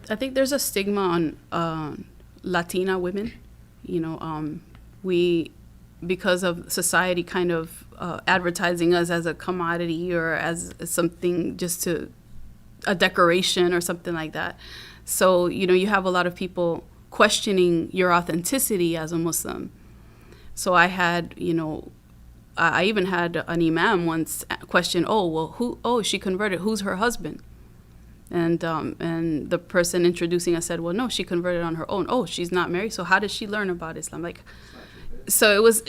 I think there's a stigma on Latina women. We, because of society kind of advertising us as a commodity or as something just to a decoration or something like that. So, you have a lot of people questioning your authenticity as a Muslim. So I had, I even had an imam once question, oh, well, she converted. Who's her husband? And the person introducing us said, well, no, she converted on her own. Oh, she's not married. So how did she learn about Islam? So it was,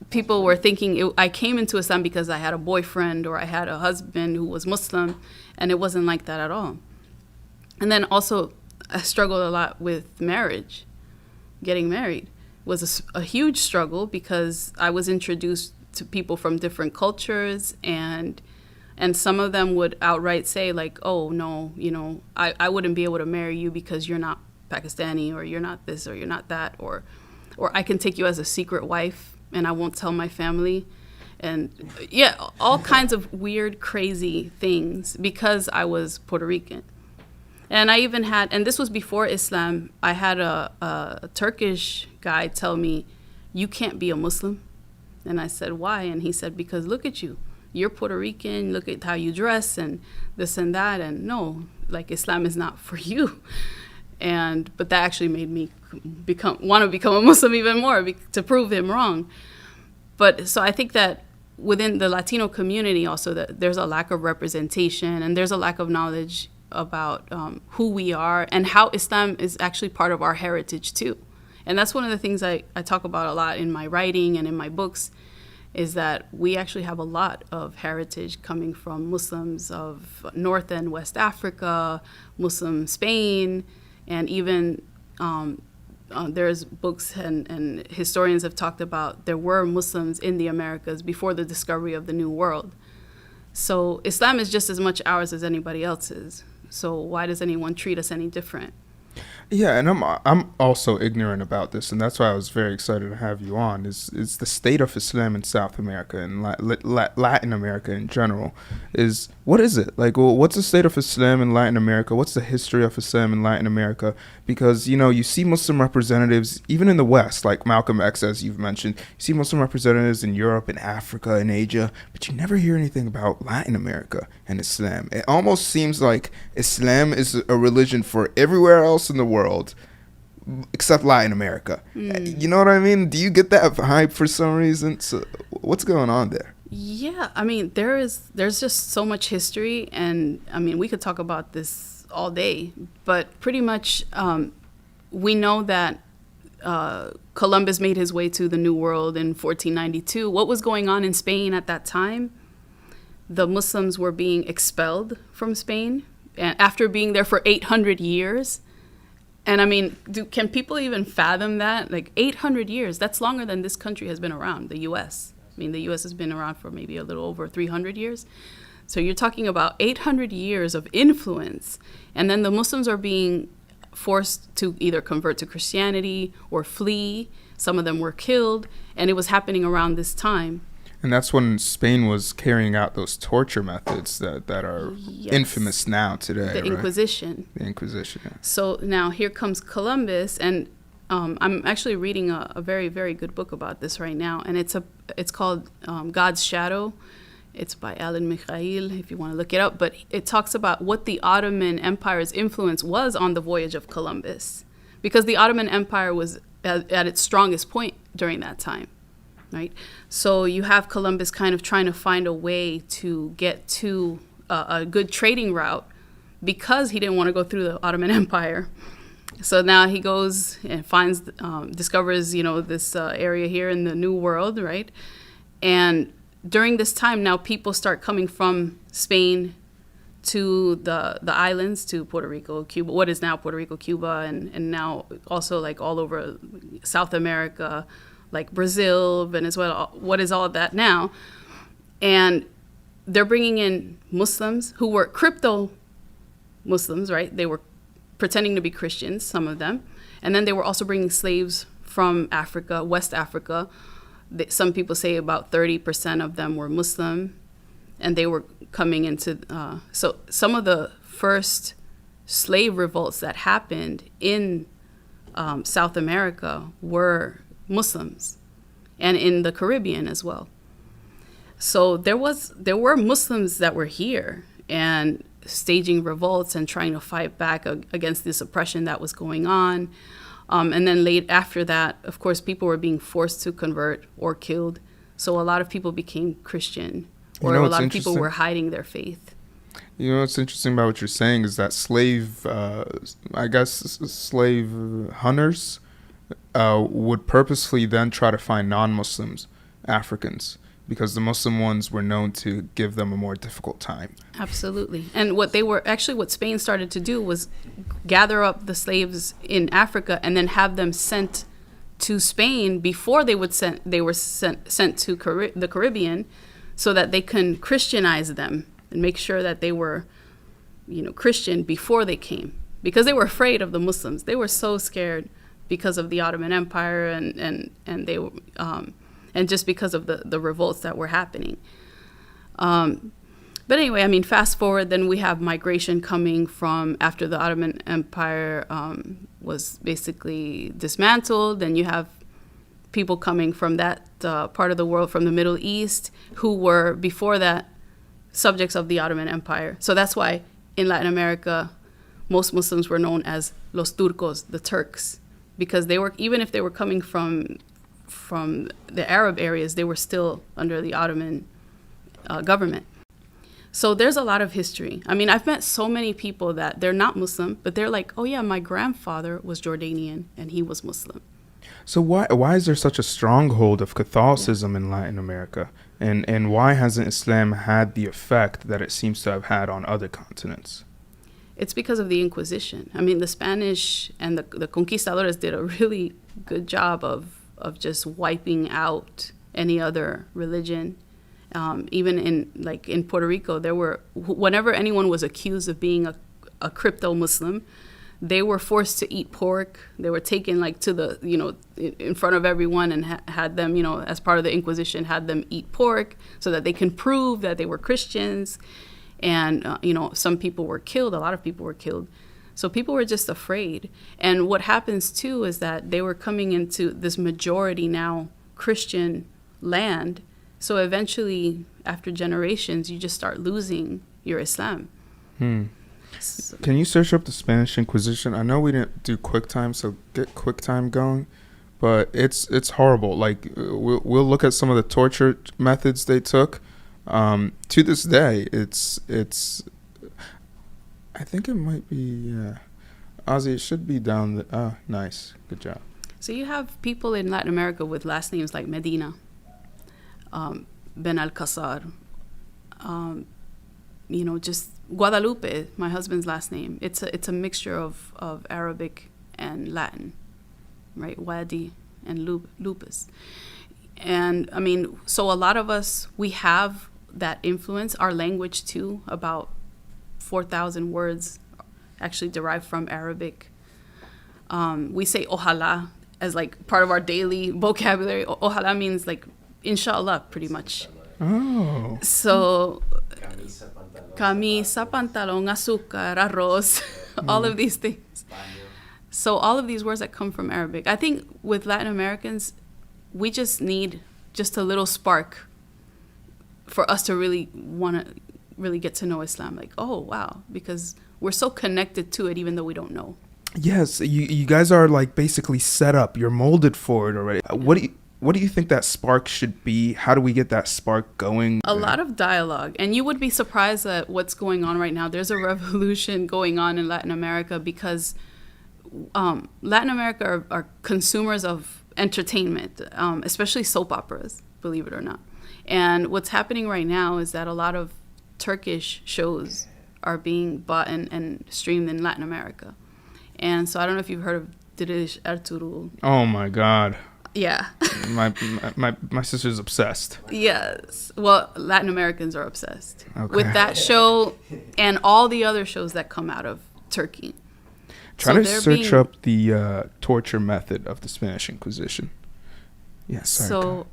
people were thinking I came into Islam because I had a boyfriend or I had a husband who was Muslim, and it wasn't like that at all. And then also I struggled a lot with marriage. Getting married was a huge struggle because I was introduced to people from different cultures, and some of them would outright say like, oh, no, I wouldn't be able to marry you because you're not Pakistani or you're not this or you're not that, or I can take you as a secret wife and I won't tell my family. And yeah, all kinds of weird, crazy things because I was Puerto Rican. And I even had, and this was before Islam, I had a Turkish guy tell me, you can't be a Muslim. And I said, why? And he said, because look at you. You're Puerto Rican, look at how you dress and this and that. And no, like Islam is not for you. But that actually made me want to become a Muslim even more to prove him wrong. But so I think that within the Latino community also that there's a lack of representation and there's a lack of knowledge about who we are and how Islam is actually part of our heritage too. And that's one of the things I talk about a lot in my writing and in my books, is that we actually have a lot of heritage coming from Muslims of North and West Africa, Muslim Spain, and even there's books and historians have talked about there were Muslims in the Americas before the discovery of the New World. So Islam is just as much ours as anybody else's. So why does anyone treat us any different? Yeah, and I'm also ignorant about this, and that's why I was very excited to have you on. Is the state of Islam in South America and Latin America in general? What is it like? Well, what's the state of Islam in Latin America? What's the history of Islam in Latin America? Because you see Muslim representatives even in the West, like Malcolm X, as you've mentioned. You see Muslim representatives in Europe, in Africa, in Asia, but you never hear anything about Latin America and Islam. It almost seems like Islam is a religion for everywhere else in the world except Latin America. You know what I mean? Do you get that hype for some reason? So what's going on there? Yeah, I mean, there's just so much history, and I mean, we could talk about this all day, but pretty much we know that Columbus made his way to the New World in 1492. What was going on in Spain at that time? The Muslims were being expelled from Spain and after being there for 800 years. And I mean, can people even fathom that? Like 800 years, that's longer than this country has been around, the U.S. I mean, the U.S. has been around for maybe a little over 300 years. So you're talking about 800 years of influence. And then the Muslims are being forced to either convert to Christianity or flee. Some of them were killed. And it was happening around this time. And that's when Spain was carrying out those torture methods that are infamous now today. The Inquisition. Right? The Inquisition, yeah. So now here comes Columbus, and I'm actually reading a very, very good book about this right now, and it's called God's Shadow. It's by Alan Mikhail, if you want to look it up. But it talks about what the Ottoman Empire's influence was on the voyage of Columbus, because the Ottoman Empire was at its strongest point during that time. Right, so you have Columbus kind of trying to find a way to get to a good trading route because he didn't want to go through the Ottoman Empire. So now he goes and discovers, this area here in the New World, right? And during this time, now people start coming from Spain to the islands, to Puerto Rico, Cuba, what is now Puerto Rico, Cuba, and now also like all over South America, like Brazil, Venezuela, what is all of that now? And they're bringing in Muslims who were crypto Muslims, right? They were pretending to be Christians, some of them. And then they were also bringing slaves from Africa, West Africa. Some people say about 30% of them were Muslim. And they were coming into, so some of the first slave revolts that happened in South America were Muslims, and in the Caribbean as well. So there were Muslims that were here and staging revolts and trying to fight back against this oppression that was going on. And then late after that, of course, people were being forced to convert or killed. So a lot of people became Christian, or a lot of people were hiding their faith. You know what's interesting about what you're saying is that slave hunters would purposely then try to find non-Muslims, Africans, because the Muslim ones were known to give them a more difficult time. Absolutely. And what Spain started to do was gather up the slaves in Africa and then have them sent to Spain before they were sent to the Caribbean, so that they can Christianize them and make sure that they were, Christian before they came, because they were afraid of the Muslims. They were so scared because of the Ottoman Empire and they and just because of the revolts that were happening. But anyway, I mean, fast forward, then we have migration coming from after the Ottoman Empire was basically dismantled. Then you have people coming from that part of the world, from the Middle East, who were before that subjects of the Ottoman Empire. So that's why in Latin America, most Muslims were known as los turcos, the Turks, because they were, even if they were coming from the Arab areas, they were still under the Ottoman government. So there's a lot of history. I mean, I've met so many people that they're not Muslim, but they're like, oh yeah, my grandfather was Jordanian and he was Muslim. So why is there such a stronghold of Catholicism in Latin America? And why hasn't Islam had the effect that it seems to have had on other continents? It's because of the Inquisition. I mean, the Spanish and the conquistadores did a really good job of just wiping out any other religion. Even in Puerto Rico, whenever anyone was accused of being a crypto Muslim, they were forced to eat pork. They were taken to the, in front of everyone and had them, as part of the Inquisition, had them eat pork so that they can prove that they were Christians. And, some people were killed. A lot of people were killed. So people were just afraid. And what happens, too, is that they were coming into this majority now Christian land. So eventually, after generations, you just start losing your Islam. So, can you search up the Spanish Inquisition? I know we didn't do QuickTime, so get QuickTime going. But it's horrible. We'll look at some of the torture methods they took. To this day, it's. I think it might be. Ozzy, it should be down the. Nice, good job. So you have people in Latin America with last names like Medina, Ben Alcazar, just Guadalupe, my husband's last name. It's a mixture of Arabic and Latin, right? Wadi and Lupus. And I mean, so a lot of us, we have that influence. Our language too, about 4,000 words actually derived from Arabic. We say ojalá as part of our daily vocabulary. Ojalá means inshallah, pretty much. Oh. So camisa, pantalón, azúcar, arroz, all of these things. So all of these words that come from Arabic. I think with Latin Americans, we just need just a little spark for us to really want to really get to know Islam. Oh, wow, because we're so connected to it even though we don't know. Yes, you guys are basically set up. You're molded for it already. What do you think that spark should be? How do we get that spark going? A lot of dialogue. And you would be surprised at what's going on right now. There's a revolution going on in Latin America because Latin America are consumers of entertainment, especially soap operas, believe it or not. And what's happening right now is that a lot of Turkish shows are being bought and streamed in Latin America. And so I don't know if you've heard of Dirish Ertuğrul. Oh, my God. Yeah. my sister's obsessed. Yes. Well, Latin Americans are obsessed with that show and all the other shows that come out of Turkey. Try to search up the torture method of the Spanish Inquisition. Yes. So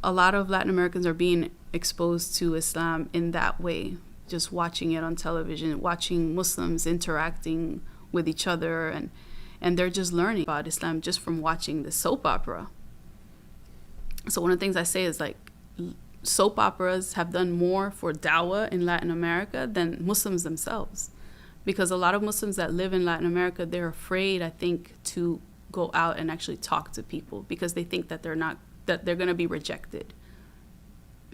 a lot of Latin Americans are being exposed to Islam in that way just watching it on television, watching Muslims interacting with each other, and they're just learning about Islam just from watching the soap opera. So one of the things I say is like, soap operas have done more for dawah in Latin America than Muslims themselves, because a lot of Muslims that live in Latin America, they're afraid, I think, to go out and actually talk to people because they think that they're going to be rejected,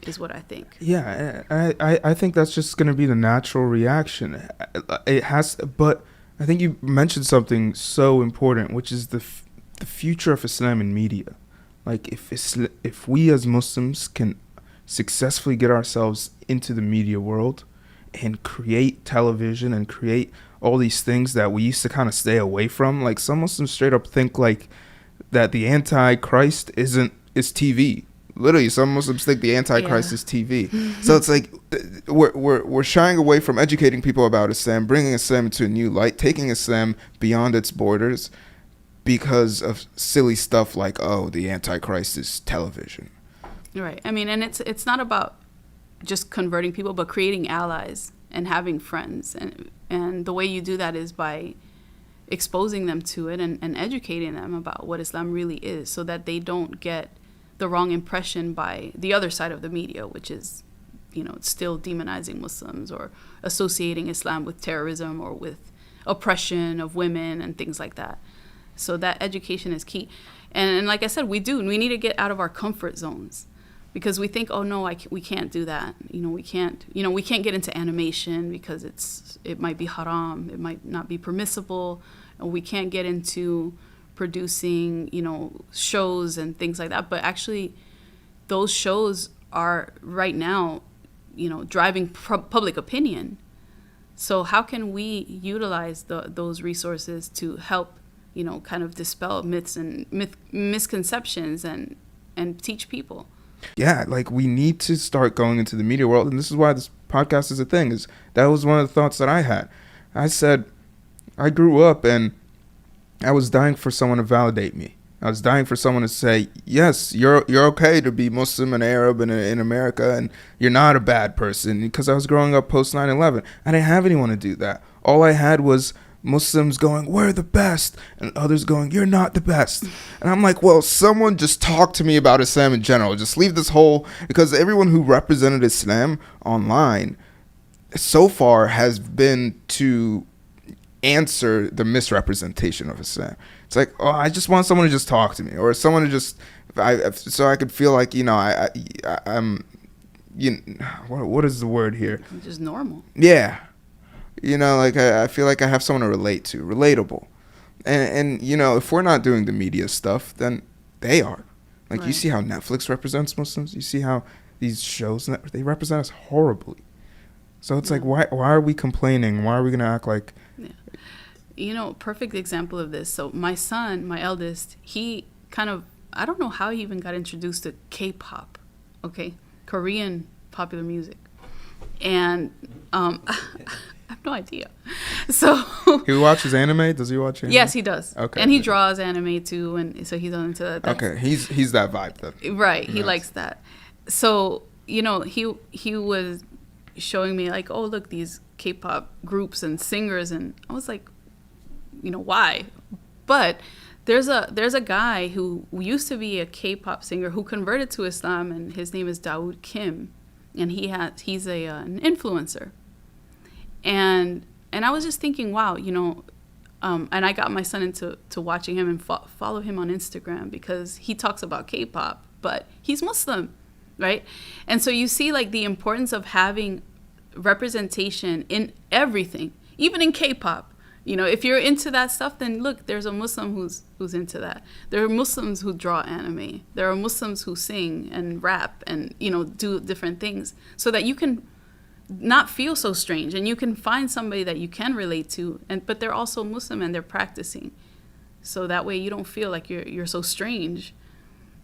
is what I think. Yeah, I think that's just going to be the natural reaction. It has, but I think you mentioned something so important, which is the future of Islam in media. Like if we as Muslims can successfully get ourselves into the media world and create television and create all these things that we used to kind of stay away from. Like some Muslims straight up think like that the Antichrist is TV. Literally, some Muslims think the Antichrist is TV. So it's like we're shying away from educating people about Islam, bringing Islam into a new light, taking Islam beyond its borders because of silly stuff like, oh, the Antichrist is television. Right. I mean, and it's not about just converting people, but creating allies and having friends. And the way you do that is by exposing them to it and educating them about what Islam really is, so that they don't get the wrong impression by the other side of the media, which is, still demonizing Muslims or associating Islam with terrorism or with oppression of women and things like that. So that education is key. And like I said, we need to get out of our comfort zones, because we think, oh no, we can't do that. We can't get into animation because it might be haram, it might not be permissible, and we can't get into producing, shows and things like that. But actually, those shows are right now, driving public opinion. So how can we utilize those resources to help, kind of dispel myths and misconceptions and teach people? Yeah, like we need to start going into the media world, and this is why this podcast is a thing. That was one of the thoughts that I had. I said, I grew up and I was dying for someone to validate me. I was dying for someone to say, yes, you're okay to be Muslim and Arab in America, and you're not a bad person, because I was growing up post 9/11. I didn't have anyone to do that. All I had was Muslims going, we're the best, and others going, you're not the best. And I'm like, well, someone just talk to me about Islam in general. Just leave this whole, because everyone who represented Islam online so far has been to answer the misrepresentation of Islam. It's like, oh, I just want someone to just talk to me, or someone to just, so I could feel like, I'm, what is the word here? Just normal. Yeah. Like I feel like I have someone to relate to, relatable. And if we're not doing the media stuff, then they are. Like, right. You see how Netflix represents Muslims? You see how these shows, they represent us horribly. So it's like, why are we complaining? Why are we going to act like... Yeah. Perfect example of this. So my son, my eldest, he kind of, I don't know how he even got introduced to K-pop, okay? Korean popular music. And... I have no idea. So he watches anime? Does he watch anime? Yes, he does. Okay. And he draws anime too, and so he's into that. Okay, he's that vibe then. Right, he likes that. So, he was showing me like, oh, look, these K-pop groups and singers, and I was like, why? But there's a guy who used to be a K-pop singer who converted to Islam, and his name is Dawood Kim, and he's an influencer. And I was just thinking, wow, and I got my son into watching him and follow him on Instagram, because he talks about K-pop, but he's Muslim, right? And so you see like the importance of having representation in everything, even in K-pop. If you're into that stuff, then look, there's a Muslim who's into that. There are Muslims who draw anime. There are Muslims who sing and rap and, do different things, so that you can not feel so strange, and you can find somebody that you can relate to, but they're also Muslim and they're practicing, so that way you don't feel like you're so strange,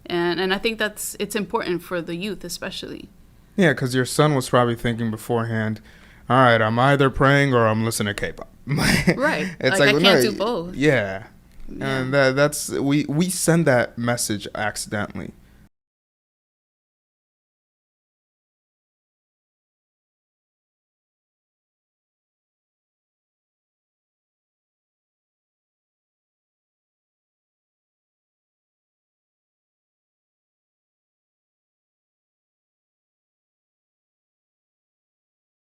and I think it's important for the youth especially. Yeah, because your son was probably thinking beforehand, all right, I'm either praying or I'm listening to K-pop. Right. It's like I can't do both. Yeah. And that's we send that message accidentally.